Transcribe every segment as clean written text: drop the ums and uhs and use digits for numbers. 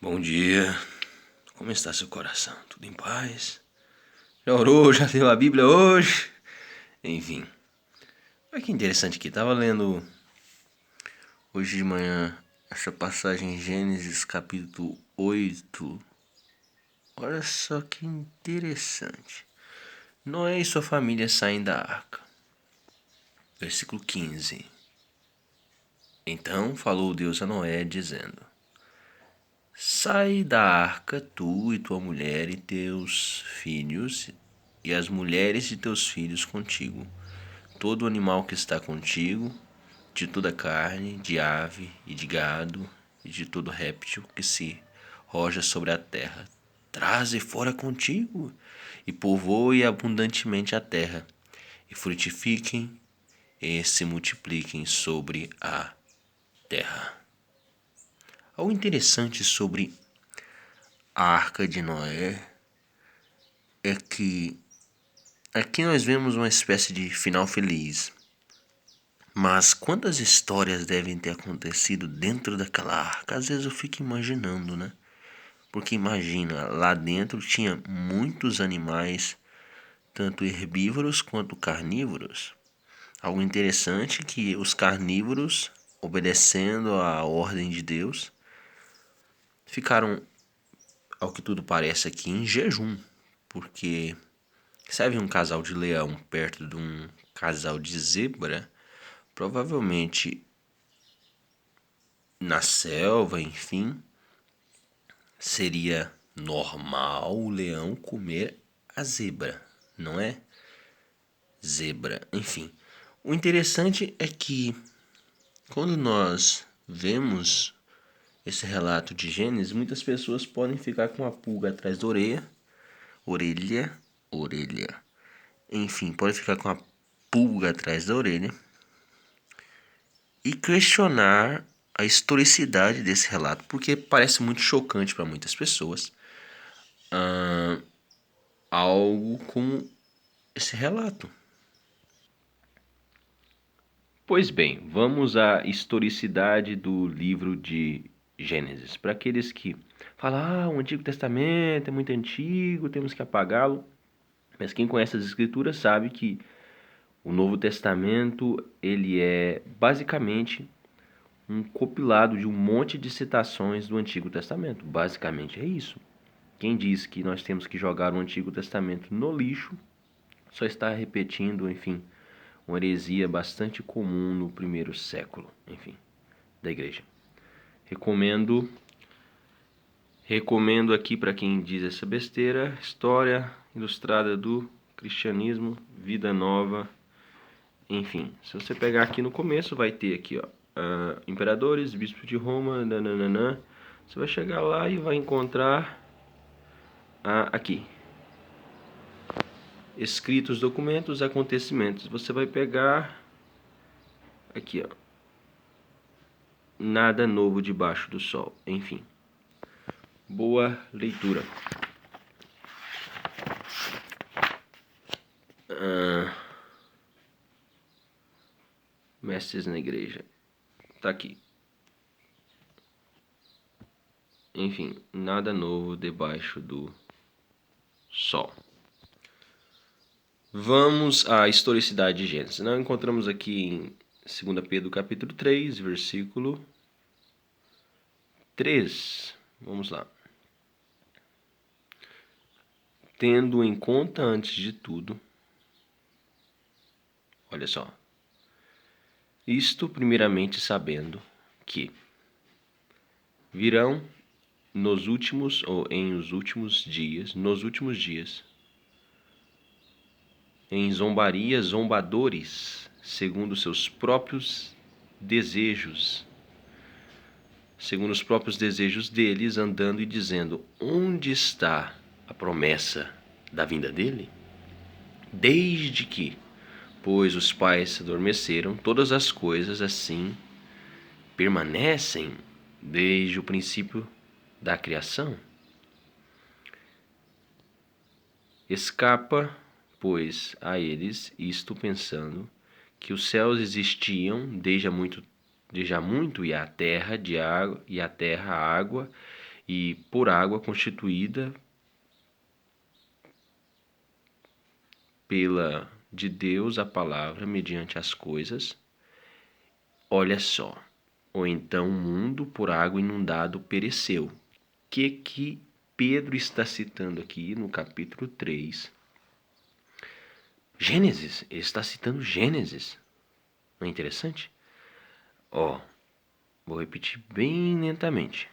Bom dia, como está seu coração? Tudo em paz? Já orou? Já leu a Bíblia hoje? Enfim, olha que interessante aqui. Tava lendo hoje de manhã essa passagem em Gênesis capítulo 8. Olha só que interessante. Noé e sua família saem da arca. Versículo 15. Então falou Deus a Noé, dizendo: Sai da arca, tu e tua mulher e teus filhos, e as mulheres de teus filhos contigo, todo animal que está contigo, de toda carne, de ave e de gado, e de todo réptil que se roja sobre a terra. Traze fora contigo, e povoe abundantemente a terra, e frutifiquem e se multipliquem sobre a terra. Algo interessante sobre a Arca de Noé é que aqui nós vemos uma espécie de final feliz. Mas quantas histórias devem ter acontecido dentro daquela arca? Às vezes eu fico imaginando, né? Porque imagina, lá dentro tinha muitos animais, tanto herbívoros quanto carnívoros. Algo interessante é que os carnívoros, obedecendo à ordem de Deus, ficaram, ao que tudo parece aqui, em jejum. Porque se havia um casal de leão perto de um casal de zebra, provavelmente na selva, enfim, seria normal o leão comer a zebra, não é? Zebra, enfim. O interessante é que quando nós vemos esse relato de Gênesis, muitas pessoas podem ficar com a pulga atrás da orelha. Enfim, pode ficar com a pulga atrás da orelha e questionar a historicidade desse relato, porque parece muito chocante para muitas pessoas algo como esse relato. Pois bem, vamos à historicidade do livro de Gênesis. Para aqueles que falam, o Antigo Testamento é muito antigo, temos que apagá-lo. Mas quem conhece as Escrituras sabe que o Novo Testamento ele é basicamente um compilado de um monte de citações do Antigo Testamento. Basicamente é isso. Quem diz que nós temos que jogar o Antigo Testamento no lixo só está repetindo, enfim, uma heresia bastante comum no primeiro século, enfim, da igreja. Recomendo aqui para quem diz essa besteira, História Ilustrada do Cristianismo, Vida Nova, enfim. Se você pegar aqui no começo, vai ter aqui, ó, imperadores, bispos de Roma, nananana. Você vai chegar lá e vai encontrar aqui, escritos, documentos, acontecimentos. Você vai pegar aqui, ó, nada novo debaixo do sol. Enfim, boa leitura. Mestres na igreja. Tá aqui. Enfim, nada novo debaixo do sol. Vamos à historicidade de Gênesis. Nós encontramos aqui em 2 Pedro capítulo 3, versículo 3. Vamos lá. Tendo em conta antes de tudo, olha só, isto primeiramente sabendo que virão nos últimos dias, em zombaria, zombadores, segundo seus próprios desejos, segundo os próprios desejos deles, andando e dizendo: onde está a promessa da vinda dele? Desde que, pois os pais adormeceram, todas as coisas assim permanecem desde o princípio da criação. Escapa, pois, a eles isto pensando que os céus existiam desde há muito e a terra a água e por água constituída pela de Deus a palavra mediante as coisas. Olha só. Ou então o mundo por água inundado pereceu. Que Pedro está citando aqui no capítulo 3? Gênesis. Ele está citando Gênesis. Não é interessante? Ó, vou repetir bem lentamente.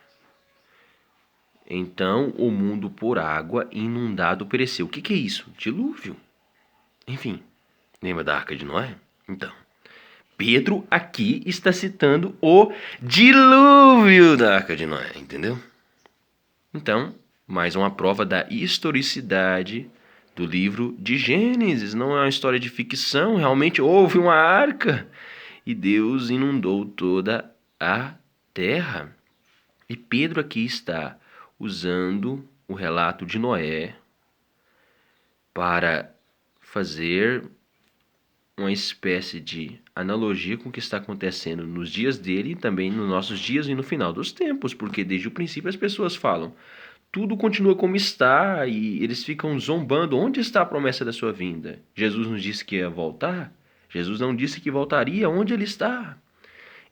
Então o mundo por água inundado pereceu. O que é isso? Dilúvio. Enfim, lembra da Arca de Noé? Então, Pedro aqui está citando o dilúvio da Arca de Noé, entendeu? Então, mais uma prova da historicidade do livro de Gênesis. Não é uma história de ficção, realmente houve uma arca e Deus inundou toda a terra. E Pedro aqui está usando o relato de Noé para fazer uma espécie de analogia com o que está acontecendo nos dias dele e também nos nossos dias e no final dos tempos, porque desde o princípio as pessoas falam, tudo continua como está e eles ficam zombando, onde está a promessa da sua vinda? Jesus nos disse que ia voltar? Jesus não disse que voltaria, onde ele está?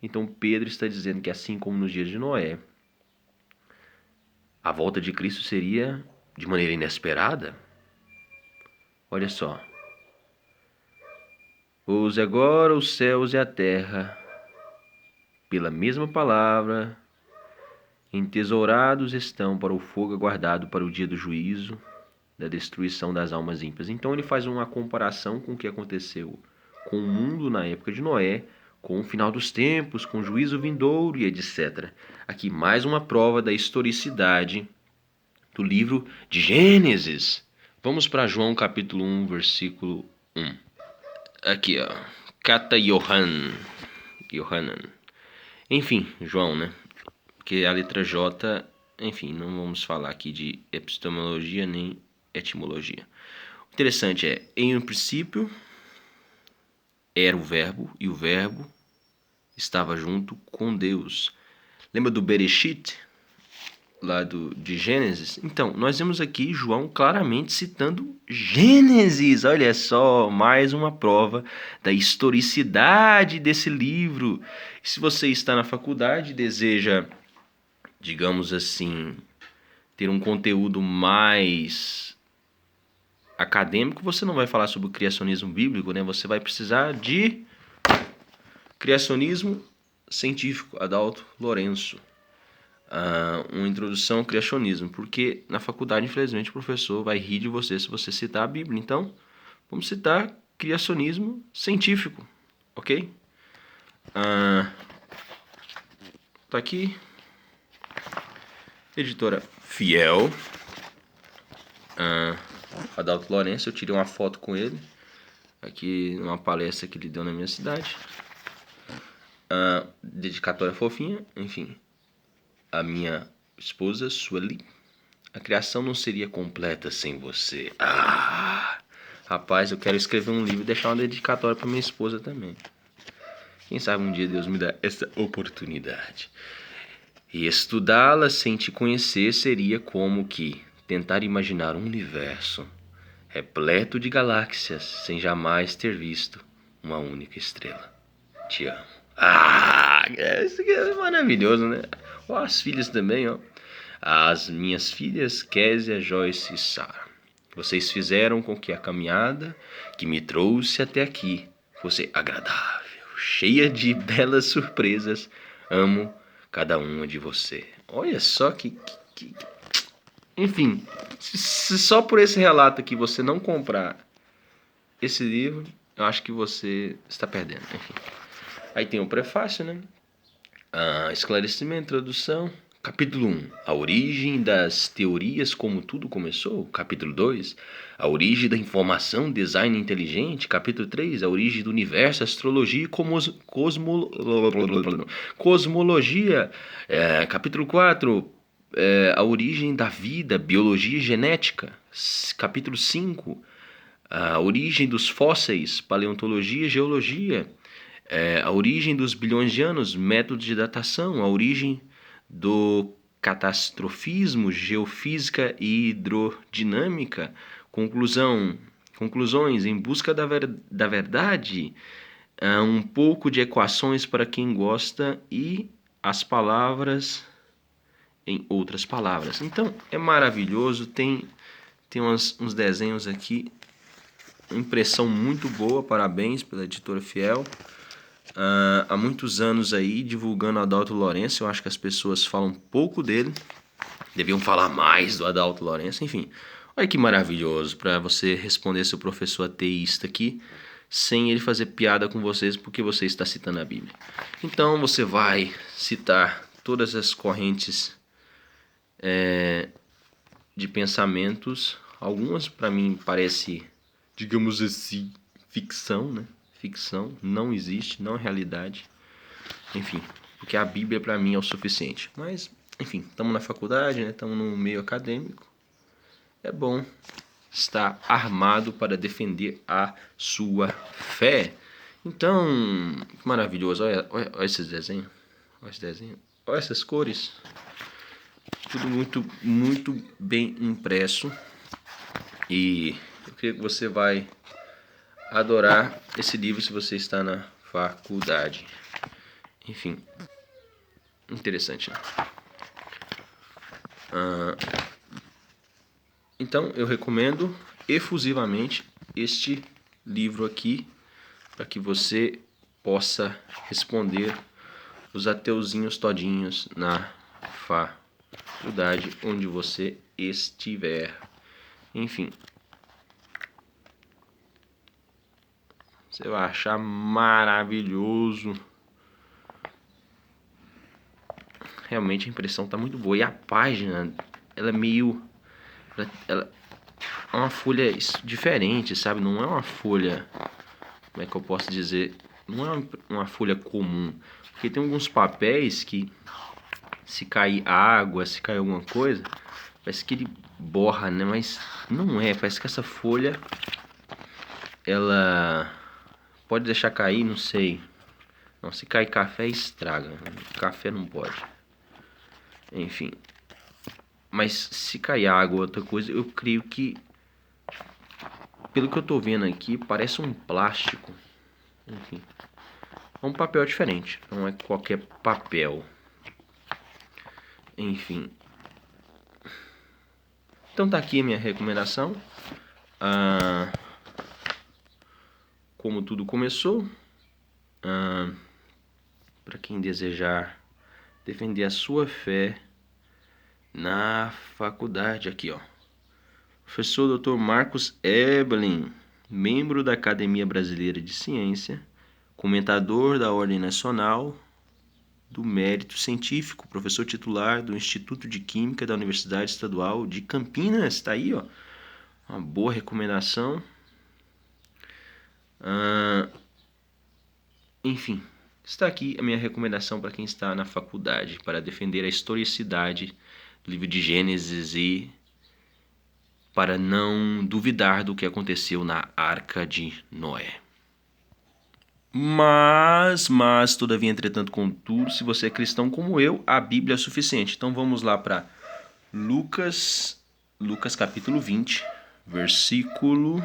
Então Pedro está dizendo que assim como nos dias de Noé, a volta de Cristo seria de maneira inesperada. Olha só. Use agora os céus e a terra, pela mesma palavra, entesourados estão para o fogo aguardado para o dia do juízo, da destruição das almas ímpias. Então ele faz uma comparação com o que aconteceu com o mundo na época de Noé, com o final dos tempos, com o juízo vindouro e etc. Aqui mais uma prova da historicidade do livro de Gênesis. Vamos para João capítulo 1, versículo 1. Aqui, ó. Kata Yohanan. Enfim, João, né? Porque a letra J, enfim, não vamos falar aqui de epistemologia nem etimologia. O interessante é, em um princípio era o verbo, e o verbo estava junto com Deus. Lembra do Bereshit, lá de Gênesis? Então, nós vemos aqui João claramente citando Gênesis. Olha só, mais uma prova da historicidade desse livro. E se você está na faculdade e deseja, digamos assim, ter um conteúdo mais acadêmico, você não vai falar sobre o criacionismo bíblico, né? Você vai precisar de criacionismo científico, Adalto Lourenço. Uma introdução ao criacionismo, porque na faculdade, infelizmente, o professor vai rir de você se você citar a Bíblia. Então, vamos citar criacionismo científico, ok? Tá aqui, editora Fiel, Adalto Lourenço. Eu tirei uma foto com ele aqui numa palestra que ele deu na minha cidade. Dedicatória fofinha, enfim. A minha esposa, Sueli. A criação não seria completa sem você. Rapaz, eu quero escrever um livro e deixar uma dedicatória para minha esposa também. Quem sabe um dia Deus me dá essa oportunidade. E estudá-la sem te conhecer seria como que tentar imaginar um universo repleto de galáxias sem jamais ter visto uma única estrela. Te amo. Isso aqui é maravilhoso, né? Ó, as filhas também, ó. As minhas filhas, Késia, Joyce e Sara. Vocês fizeram com que a caminhada que me trouxe até aqui fosse agradável, cheia de belas surpresas. Amo cada uma de você. Olha só que... Enfim, se só por esse relato aqui você não comprar esse livro, eu acho que você está perdendo. Enfim. Aí tem o prefácio, né? Esclarecimento, introdução. Capítulo 1. A origem das teorias, como tudo começou. Capítulo 2. A origem da informação, design inteligente. Capítulo 3. A origem do universo, astrologia e cosmologia. Capítulo 4. A origem da vida, biologia e genética. Capítulo 5. A origem dos fósseis, paleontologia e geologia. A origem dos bilhões de anos, métodos de datação. A origem do catastrofismo, geofísica e hidrodinâmica, conclusões em busca da verdade, um pouco de equações para quem gosta e as palavras em outras palavras. Então, é maravilhoso, tem uns desenhos aqui, impressão muito boa, parabéns pela editora Fiel. Há muitos anos aí divulgando Adalto Lourenço, eu acho que as pessoas falam pouco dele, deviam falar mais do Adalto Lourenço, enfim. Olha que maravilhoso para você responder seu professor ateísta aqui, sem ele fazer piada com vocês porque você está citando a Bíblia. Então você vai citar todas as correntes de pensamentos, algumas para mim parece, digamos assim, ficção, né? Ficção, não existe, não é realidade. Enfim, porque a Bíblia para mim é o suficiente. Mas, enfim, estamos na faculdade, né? Estamos no meio acadêmico. É bom estar armado para defender a sua fé. Então, que maravilhoso. Olha esses desenhos. Olha esse desenho. Olha essas cores. Tudo muito, muito bem impresso. E eu creio que você vai adorar esse livro se você está na faculdade. Enfim, interessante, né? Então eu recomendo efusivamente este livro aqui para que você possa responder os ateuzinhos todinhos na faculdade onde você estiver. Enfim, você vai achar maravilhoso. Realmente a impressão está muito boa. E a página, ela é meio... Ela é uma folha diferente, sabe? Não é uma folha... Como é que eu posso dizer? Não é uma folha comum. Porque tem alguns papéis que, se cair água, se cair alguma coisa, parece que ele borra, né? Mas não é. Parece que essa folha, ela pode deixar cair, não sei. Não, se cair café, estraga. Café não pode. Enfim. Mas se cair água ou outra coisa, eu creio que, pelo que eu tô vendo aqui, parece um plástico. Enfim. É um papel diferente. Não é qualquer papel. Enfim. Então tá aqui a minha recomendação. Como tudo começou. Para quem desejar defender a sua fé na faculdade, aqui ó, professor Dr. Marcos Eberlin, membro da Academia Brasileira de Ciência, comentador da Ordem Nacional do Mérito Científico, professor titular do Instituto de Química da Universidade Estadual de Campinas. Está aí, ó, uma boa recomendação. Enfim, está aqui a minha recomendação para quem está na faculdade, para defender a historicidade do livro de Gênesis e para não duvidar do que aconteceu na Arca de Noé. Mas, todavia, entretanto, contudo, se você é cristão como eu, a Bíblia é suficiente. Então vamos lá para Lucas capítulo 20, versículo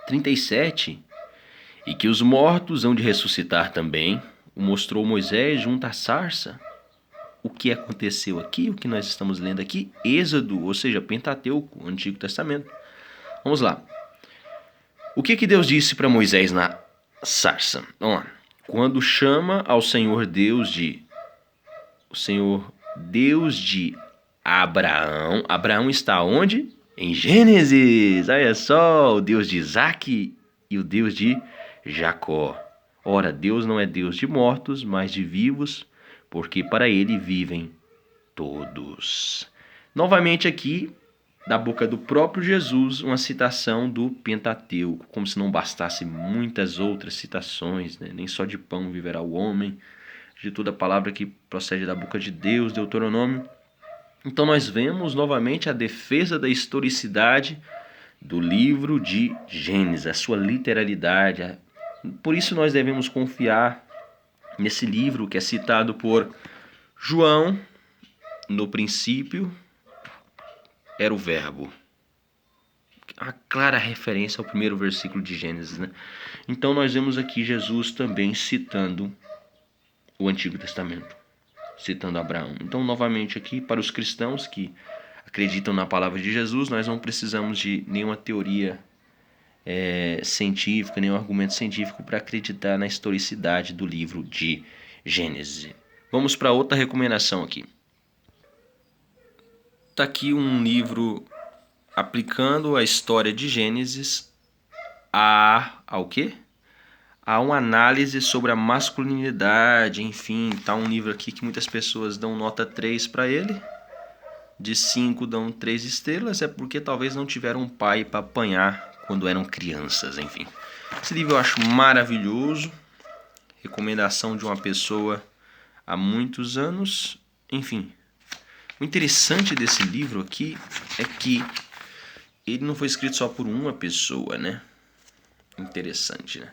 37. E que os mortos hão de ressuscitar também, o mostrou Moisés junto à sarça. O que aconteceu aqui, o que nós estamos lendo aqui, Êxodo, ou seja, Pentateuco, Antigo Testamento. Vamos lá. O que Deus disse para Moisés na sarça? Vamos lá. Quando chama ao Senhor Deus de Abraão. Abraão está onde? Em Gênesis. Olha só, o Deus de Isaac e o Deus de Jacó. Ora, Deus não é Deus de mortos, mas de vivos, porque para ele vivem todos. Novamente aqui, da boca do próprio Jesus, uma citação do Pentateuco, como se não bastasse muitas outras citações, né? Nem só de pão viverá o homem, de toda palavra que procede da boca de Deus, Deuteronômio. Então nós vemos novamente a defesa da historicidade do livro de Gênesis, a sua literalidade. Por isso nós devemos confiar nesse livro que é citado por João no princípio era o Verbo. A clara referência ao primeiro versículo de Gênesis, né? Então nós vemos aqui Jesus também citando o Antigo Testamento, citando Abraão. Então, novamente aqui, para os cristãos que acreditam na palavra de Jesus, nós não precisamos de nenhuma teoria científica, nenhum argumento científico para acreditar na historicidade do livro de Gênesis. Vamos para outra recomendação aqui. Está aqui um livro aplicando a história de Gênesis ao quê? A uma análise sobre a masculinidade, enfim, tá um livro aqui que muitas pessoas dão nota 3 para ele, de 5 dão 3 estrelas, é porque talvez não tiveram um pai para apanhar quando eram crianças, enfim. Esse livro eu acho maravilhoso, recomendação de uma pessoa há muitos anos, enfim. O interessante desse livro aqui é que ele não foi escrito só por uma pessoa, né? Interessante, né?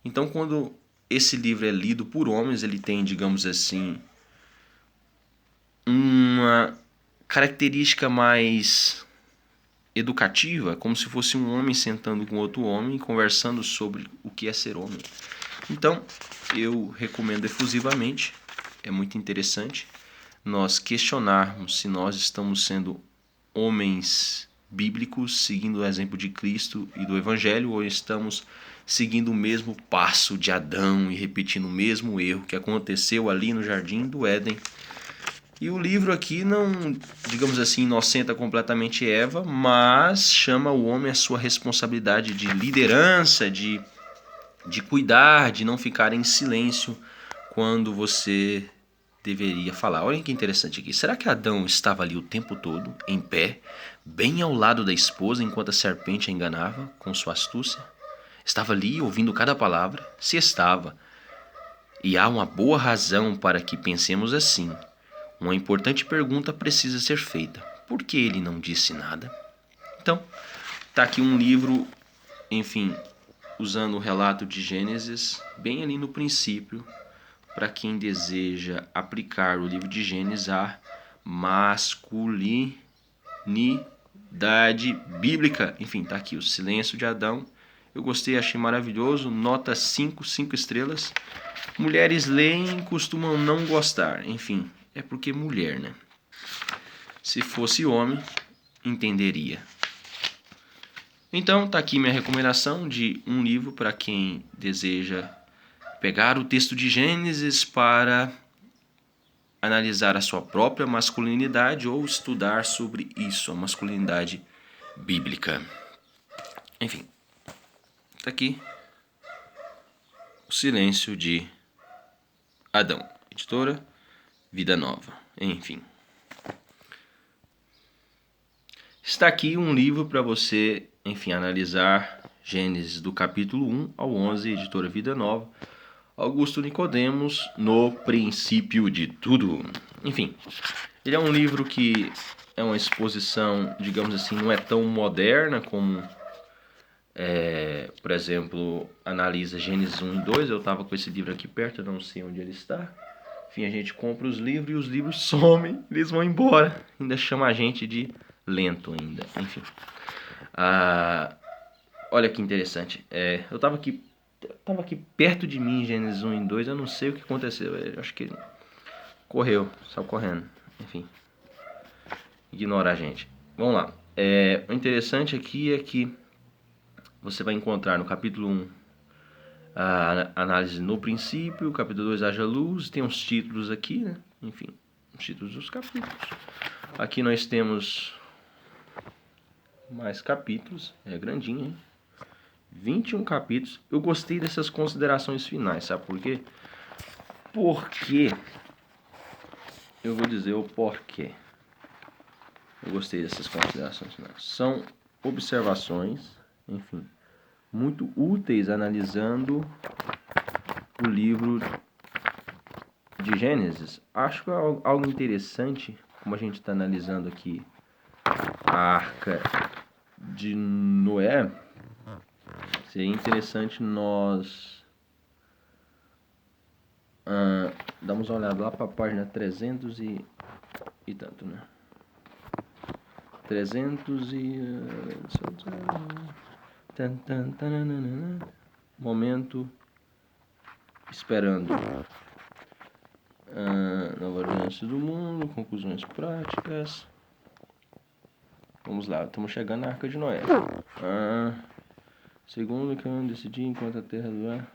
Então, quando esse livro é lido por homens, ele tem, digamos assim, uma característica mais educativa, como se fosse um homem sentando com outro homem e conversando sobre o que é ser homem. Então, eu recomendo efusivamente, é muito interessante nós questionarmos se nós estamos sendo homens bíblicos, seguindo o exemplo de Cristo e do Evangelho, ou estamos seguindo o mesmo passo de Adão e repetindo o mesmo erro que aconteceu ali no Jardim do Éden. E o livro aqui não, digamos assim, inocenta completamente Eva, mas chama o homem à sua responsabilidade de liderança, de cuidar, de não ficar em silêncio quando você deveria falar. Olha que interessante aqui. Será que Adão estava ali o tempo todo, em pé, bem ao lado da esposa, enquanto a serpente a enganava com sua astúcia? Estava ali ouvindo cada palavra? Se estava. E há uma boa razão para que pensemos assim. Uma importante pergunta precisa ser feita. Por que ele não disse nada? Então, está aqui um livro, enfim, usando o relato de Gênesis, bem ali no princípio, para quem deseja aplicar o livro de Gênesis à masculinidade bíblica. Enfim, está aqui o silêncio de Adão. Eu gostei, achei maravilhoso. Nota 5 estrelas. Mulheres leem e costumam não gostar. Enfim, é porque mulher, né? Se fosse homem, entenderia. Então, tá aqui minha recomendação de um livro para quem deseja pegar o texto de Gênesis para analisar a sua própria masculinidade ou estudar sobre isso, a masculinidade bíblica. Enfim, tá aqui O Silêncio de Adão, editora Vida Nova. Enfim, está aqui um livro para você, enfim, analisar Gênesis do capítulo 1 ao 11, editora Vida Nova, Augusto Nicodemos, No Princípio de Tudo. Enfim, ele é um livro que é uma exposição, digamos assim, não é tão moderna como, por exemplo, analisa Gênesis 1 e 2. Eu estava com esse livro aqui perto, eu não sei onde ele está. Enfim, a gente compra os livros e os livros somem, eles vão embora. Ainda chama a gente de lento ainda. Enfim. Olha que interessante. Eu estava aqui perto de mim, Gênesis 1 e 2, eu não sei o que aconteceu. Eu acho que ele correu, saiu correndo. Enfim, ignora a gente. Vamos lá. O interessante aqui é que você vai encontrar no capítulo 1 a análise no princípio, capítulo 2 haja luz, tem uns títulos aqui, né? Enfim, os títulos dos capítulos. Aqui nós temos mais capítulos, é grandinho, hein? 21 capítulos. Eu gostei dessas considerações finais, sabe por quê? Porque eu vou dizer o porquê. Eu gostei dessas considerações finais. São observações, enfim, muito úteis analisando o livro de Gênesis. Acho que é algo interessante, como a gente está analisando aqui a Arca de Noé. Seria interessante nós darmos uma olhada lá para a página 300 e e tanto, né? 300 e... Momento esperando. Nova aliança do mundo, conclusões práticas. Vamos lá, estamos chegando na Arca de Noé. Segundo que eu decidi enquanto a terra do ar.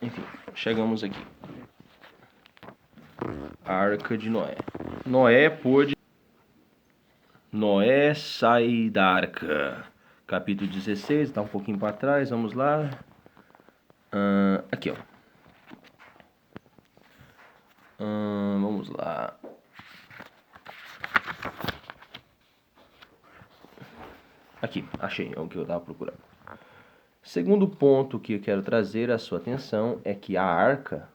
Enfim, chegamos aqui. Arca de Noé. Noé sai da arca. Capítulo 16, tá um pouquinho para trás, vamos lá. Aqui, ó. Vamos lá. Aqui, achei, é o que eu estava procurando. Segundo ponto que eu quero trazer a sua atenção é que a arca,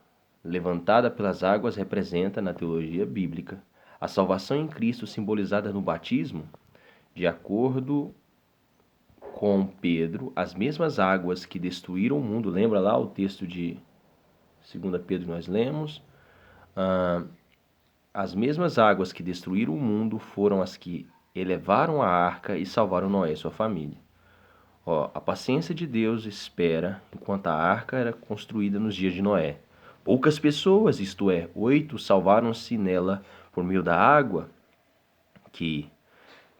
levantada pelas águas, representa, na teologia bíblica, a salvação em Cristo simbolizada no batismo. De acordo com Pedro, as mesmas águas que destruíram o mundo, lembra lá o texto de 2 Pedro que nós lemos? As mesmas águas que destruíram o mundo foram as que elevaram a arca e salvaram Noé e sua família. A paciência de Deus espera enquanto a arca era construída nos dias de Noé. Poucas pessoas, isto é, 8, salvaram-se nela por meio da água, que,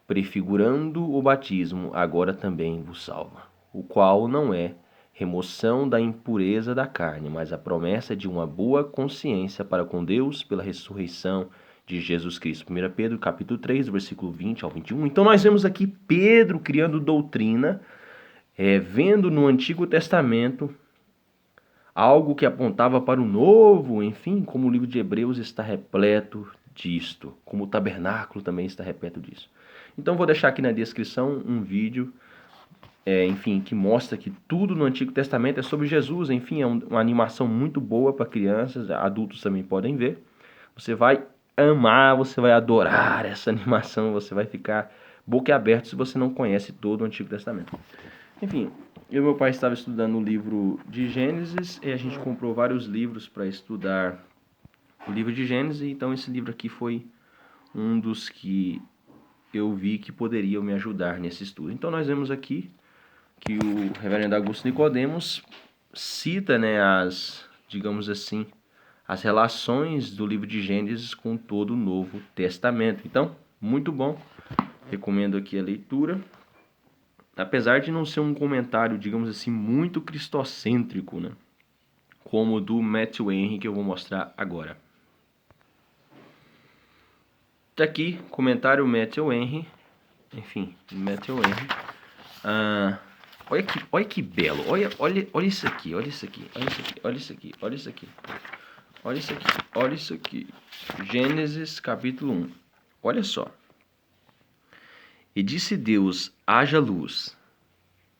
prefigurando o batismo, agora também vos salva, o qual não é remoção da impureza da carne, mas a promessa de uma boa consciência para com Deus pela ressurreição de Jesus Cristo. 1 Pedro capítulo 3, versículo 20 ao 21. Então nós vemos aqui Pedro criando doutrina, vendo no Antigo Testamento algo que apontava para o Novo, enfim, como o livro de Hebreus está repleto disto, como o tabernáculo também está repleto disso. Então vou deixar aqui na descrição um vídeo, enfim, que mostra que tudo no Antigo Testamento é sobre Jesus, enfim, é uma animação muito boa para crianças, adultos também podem ver. Você vai amar, você vai adorar essa animação, você vai ficar boquiaberto se você não conhece todo o Antigo Testamento. Enfim, eu e meu pai estava estudando o livro de Gênesis e a gente comprou vários livros para estudar o livro de Gênesis, então esse livro aqui foi um dos que eu vi que poderiam me ajudar nesse estudo. Então nós vemos aqui que o reverendo Augusto Nicodemos cita, digamos assim, as relações do livro de Gênesis com todo o Novo Testamento. Então, muito bom, recomendo aqui a leitura. Apesar de não ser um comentário, digamos assim, muito cristocêntrico, né? Como o do Matthew Henry, que eu vou mostrar agora. Tá aqui, comentário Matthew Henry. Enfim, Matthew Henry. Olha que belo. Olha isso aqui, olha isso aqui, olha isso aqui, olha isso aqui, olha isso aqui. Olha isso aqui, olha isso aqui. Gênesis capítulo 1. Olha só. E disse Deus, haja luz.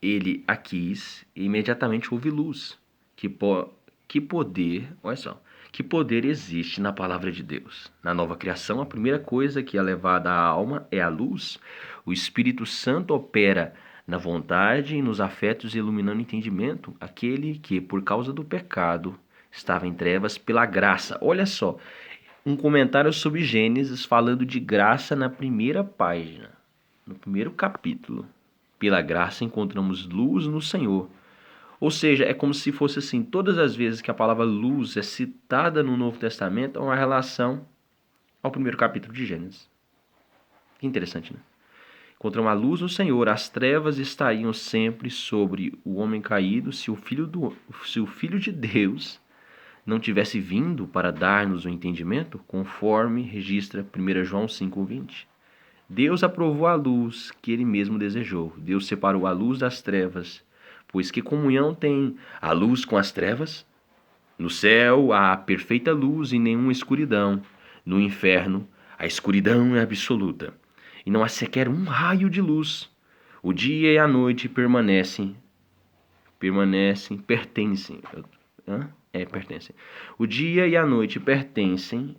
Ele a quis e imediatamente houve luz. Que poder, olha só, que poder existe na palavra de Deus. Na nova criação, a primeira coisa que é levada à alma é a luz. O Espírito Santo opera na vontade e nos afetos, iluminando o entendimento, aquele que, por causa do pecado, estava em trevas pela graça. Olha só, um comentário sobre Gênesis falando de graça na primeira página. No primeiro capítulo, pela graça encontramos luz no Senhor. Ou seja, é como se fosse assim, todas as vezes que a palavra luz é citada no Novo Testamento, há uma relação ao primeiro capítulo de Gênesis. Que interessante, né? Encontramos a luz no Senhor, as trevas estariam sempre sobre o homem caído se o Filho de Deus não tivesse vindo para dar-nos o entendimento, conforme registra 1 João 5,20. Deus aprovou a luz que ele mesmo desejou. Deus separou a luz das trevas. Pois que comunhão tem a luz com as trevas? No céu há perfeita luz e nenhuma escuridão. No inferno, a escuridão é absoluta. E não há sequer um raio de luz. O dia e a noite pertencem. O dia e a noite pertencem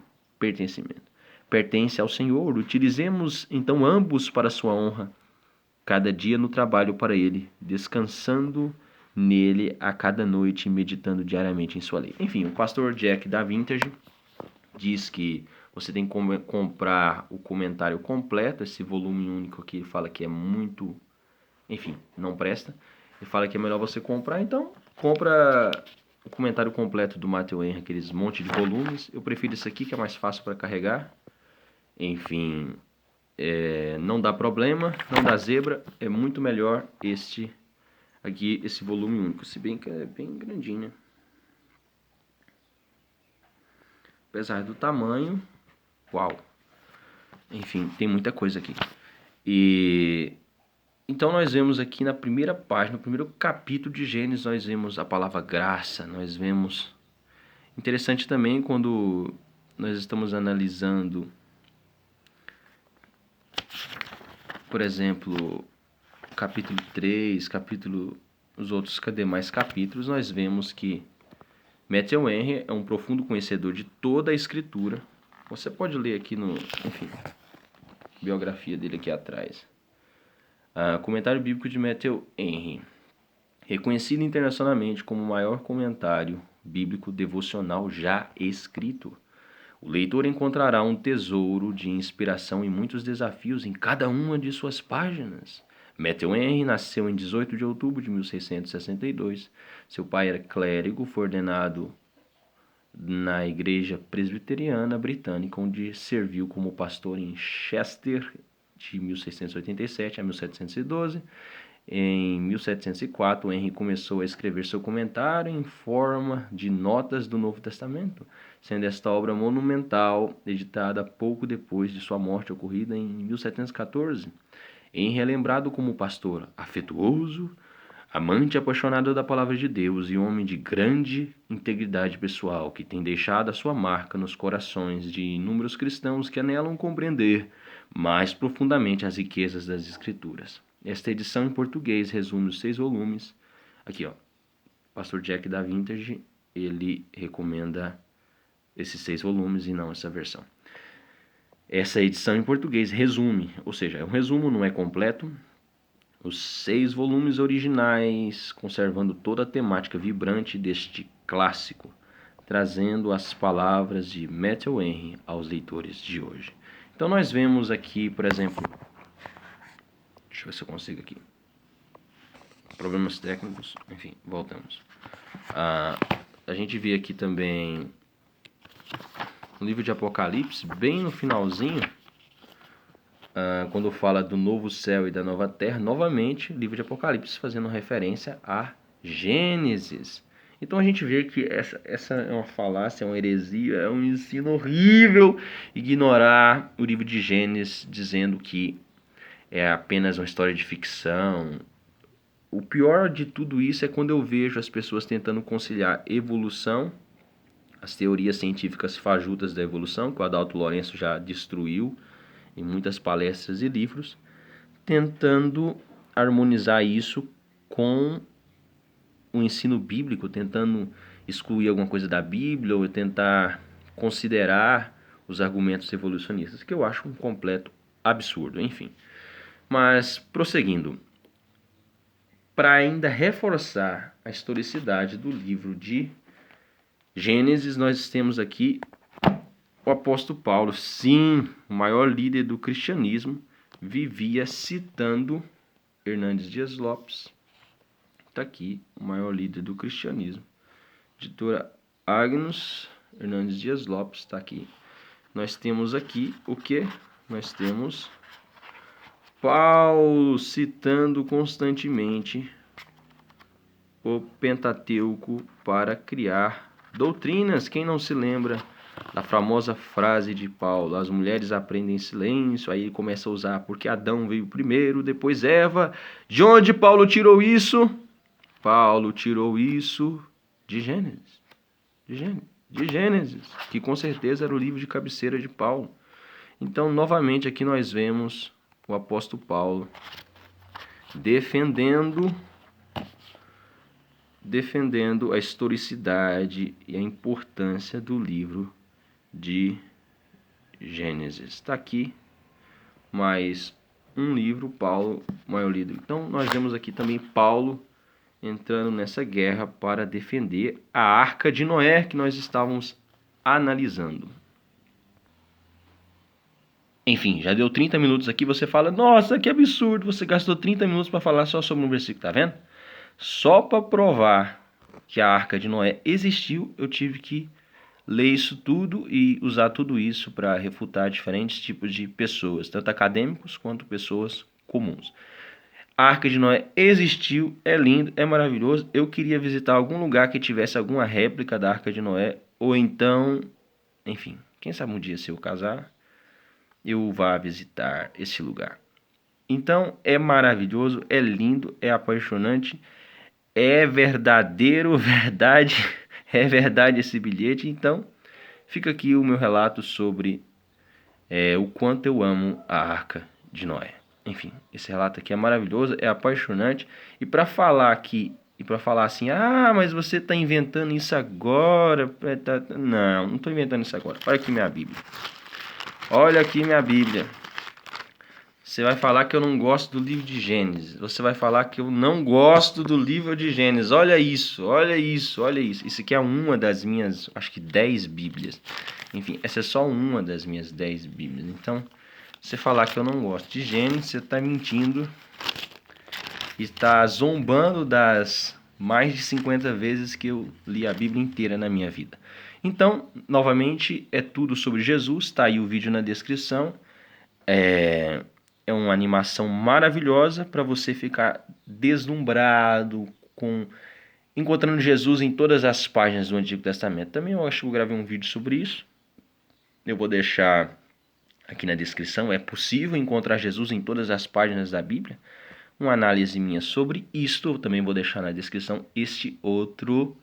ao Senhor. Utilizemos então ambos para a sua honra, cada dia no trabalho para Ele, descansando nele a cada noite, meditando diariamente em sua lei. Enfim, o pastor Jack da Vintage diz que você tem que comprar o comentário completo. Esse volume único aqui ele fala que é muito... Enfim, não presta. Ele fala que é melhor você comprar, então compra o comentário completo do Matthew Henry, aqueles monte de volumes. Eu prefiro esse aqui, que é mais fácil para carregar. Enfim, não dá problema, não dá zebra. É muito melhor este aqui, esse volume único, se bem que é bem grandinho, né? Apesar do tamanho, uau. Enfim, tem muita coisa aqui. E então nós vemos aqui na primeira página, no primeiro capítulo de Gênesis, nós vemos a palavra graça, nós vemos... Interessante também quando nós estamos analisando, por exemplo, capítulo 3, os outros demais capítulos, nós vemos que Matthew Henry é um profundo conhecedor de toda a Escritura. Você pode ler aqui enfim, biografia dele aqui atrás. Comentário bíblico de Matthew Henry. Reconhecido internacionalmente como o maior comentário bíblico devocional já escrito. O leitor encontrará um tesouro de inspiração e muitos desafios em cada uma de suas páginas. Matthew Henry nasceu em 18 de outubro de 1662. Seu pai era clérigo, foi ordenado na Igreja Presbiteriana Britânica, onde serviu como pastor em Chester de 1687 a 1712. Em 1704, Henry começou a escrever seu comentário em forma de notas do Novo Testamento, sendo esta obra monumental editada pouco depois de sua morte, ocorrida em 1714. Henry é lembrado como pastor afetuoso, amante apaixonado da palavra de Deus e homem de grande integridade pessoal, que tem deixado a sua marca nos corações de inúmeros cristãos que anelam compreender mais profundamente as riquezas das Escrituras. Esta edição em português resume os 6 volumes. Aqui, ó, pastor Jack da Vintage, ele recomenda esses 6 volumes e não essa versão. Essa edição em português resume, ou seja, é um resumo, não é completo, os 6 volumes originais, conservando toda a temática vibrante deste clássico, trazendo as palavras de Matthew Henry aos leitores de hoje. Então nós vemos aqui, por exemplo, deixa eu ver se eu consigo aqui, problemas técnicos, enfim, voltamos. A gente vê aqui também no livro de Apocalipse, bem no finalzinho, quando fala do novo céu e da nova terra, novamente, livro de Apocalipse fazendo referência a Gênesis. Então a gente vê que essa é uma falácia, é uma heresia, é um ensino horrível ignorar o livro de Gênesis dizendo que é apenas uma história de ficção. O pior de tudo isso é quando eu vejo as pessoas tentando conciliar evolução, as teorias científicas fajutas da evolução, que o Adalto Lourenço já destruiu em muitas palestras e livros, tentando harmonizar isso com o ensino bíblico, tentando excluir alguma coisa da Bíblia ou tentar considerar os argumentos evolucionistas, que eu acho um completo absurdo, enfim. Mas, prosseguindo, para ainda reforçar a historicidade do livro de Gênesis, nós temos aqui o apóstolo Paulo, sim, o maior líder do cristianismo, vivia citando Hernandes Dias Lopes. Está aqui, o maior líder do cristianismo. Editora Agnus Hernandes Dias Lopes, está aqui. Nós temos aqui o que? Nós temos Paulo citando constantemente o Pentateuco para criar doutrinas. Quem não se lembra da famosa frase de Paulo: as mulheres aprendem em silêncio, aí ele começa a usar porque Adão veio primeiro, depois Eva. De onde Paulo tirou isso? Paulo tirou isso de Gênesis. De Gênesis, que com certeza era o livro de cabeceira de Paulo. Então, novamente, aqui nós vemos o apóstolo Paulo defendendo a historicidade e a importância do livro de Gênesis. Está aqui mais um livro, Paulo, maior líder. Então, nós vemos aqui também Paulo entrando nessa guerra para defender a Arca de Noé que nós estávamos analisando. Enfim, já deu 30 minutos aqui, você fala, nossa, que absurdo, você gastou 30 minutos para falar só sobre um versículo, tá vendo? Só para provar que a Arca de Noé existiu, eu tive que ler isso tudo e usar tudo isso para refutar diferentes tipos de pessoas, tanto acadêmicos quanto pessoas comuns. A Arca de Noé existiu, é lindo, é maravilhoso. Eu queria visitar algum lugar que tivesse alguma réplica da Arca de Noé, ou então, enfim, quem sabe um dia se eu casar, eu vá visitar esse lugar. Então, é maravilhoso, é lindo, é apaixonante, é verdadeiro, verdade, é verdade esse bilhete. Então, fica aqui o meu relato sobre o quanto eu amo a Arca de Noé. Enfim, esse relato aqui é maravilhoso, é apaixonante. E para falar aqui, e para falar assim, mas você está inventando isso agora? Não, não estou inventando isso agora. Olha aqui minha Bíblia. Olha aqui minha Bíblia. Você vai falar que eu não gosto do livro de Gênesis. Você vai falar que eu não gosto do livro de Gênesis. Olha isso, olha isso, olha isso. Isso aqui é uma das minhas, acho que 10 Bíblias. Enfim, essa é só uma das minhas 10 Bíblias. Então, você falar que eu não gosto de Gênesis, você está mentindo. E está zombando das mais de 50 vezes que eu li a Bíblia inteira na minha vida. Então, novamente, é tudo sobre Jesus. Está aí o vídeo na descrição. É uma animação maravilhosa para você ficar deslumbrado, encontrando Jesus em todas as páginas do Antigo Testamento. Também eu acho que eu gravei um vídeo sobre isso. Eu vou deixar aqui na descrição. É possível encontrar Jesus em todas as páginas da Bíblia. Uma análise minha sobre isto. Eu também vou deixar na descrição este outro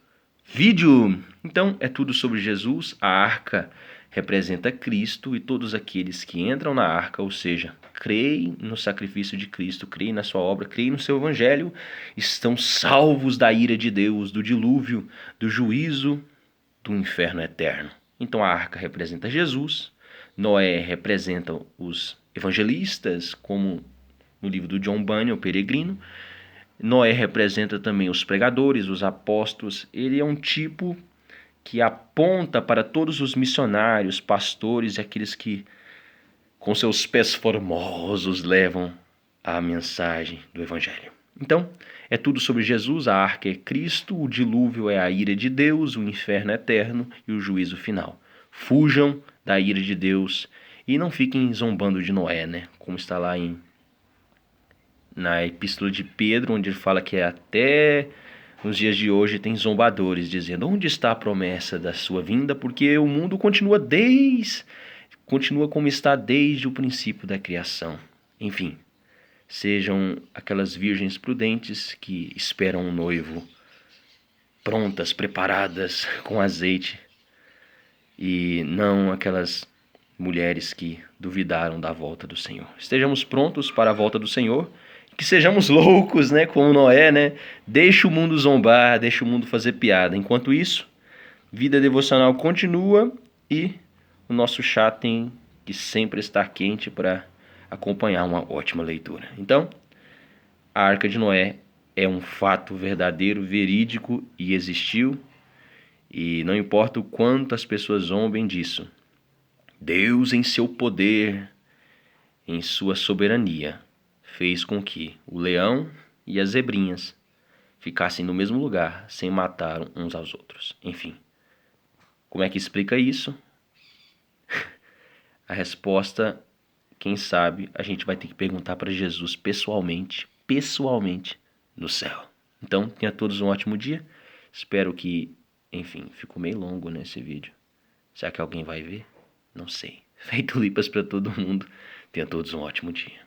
vídeo. Então, é tudo sobre Jesus. A arca representa Cristo e todos aqueles que entram na arca, ou seja, creem no sacrifício de Cristo, creem na sua obra, creem no seu evangelho, estão salvos da ira de Deus, do dilúvio, do juízo, do inferno eterno. Então a arca representa Jesus, Noé representa os evangelistas, como no livro do John Bunyan, o peregrino. Noé representa também os pregadores, os apóstolos. Ele é um tipo que aponta para todos os missionários, pastores e aqueles que, com seus pés formosos, levam a mensagem do Evangelho. Então, é tudo sobre Jesus, a arca é Cristo, o dilúvio é a ira de Deus, o inferno eterno e o juízo final. Fujam da ira de Deus e não fiquem zombando de Noé, né? Como está lá na epístola de Pedro, onde ele fala que até nos dias de hoje tem zombadores dizendo: onde está a promessa da sua vinda? Porque o mundo continua como está desde o princípio da criação. Enfim, sejam aquelas virgens prudentes que esperam um noivo, prontas, preparadas com azeite, e não aquelas mulheres que duvidaram da volta do Senhor. Estejamos prontos para a volta do Senhor. Que sejamos loucos, né, como Noé, né? Deixa o mundo zombar, deixa o mundo fazer piada. Enquanto isso, vida devocional continua e o nosso chá tem que sempre estar quente para acompanhar uma ótima leitura. Então, a Arca de Noé é um fato verdadeiro, verídico e existiu. E não importa o quanto as pessoas zombem disso, Deus, em seu poder, em sua soberania, fez com que o leão e as zebrinhas ficassem no mesmo lugar, sem matar uns aos outros. Enfim, como é que explica isso? A resposta, quem sabe, a gente vai ter que perguntar para Jesus pessoalmente, no céu. Então, tenha todos um ótimo dia. Espero que, enfim, ficou meio longo nesse vídeo. Será que alguém vai ver? Não sei. Feito lipas para todo mundo. Tenha todos um ótimo dia.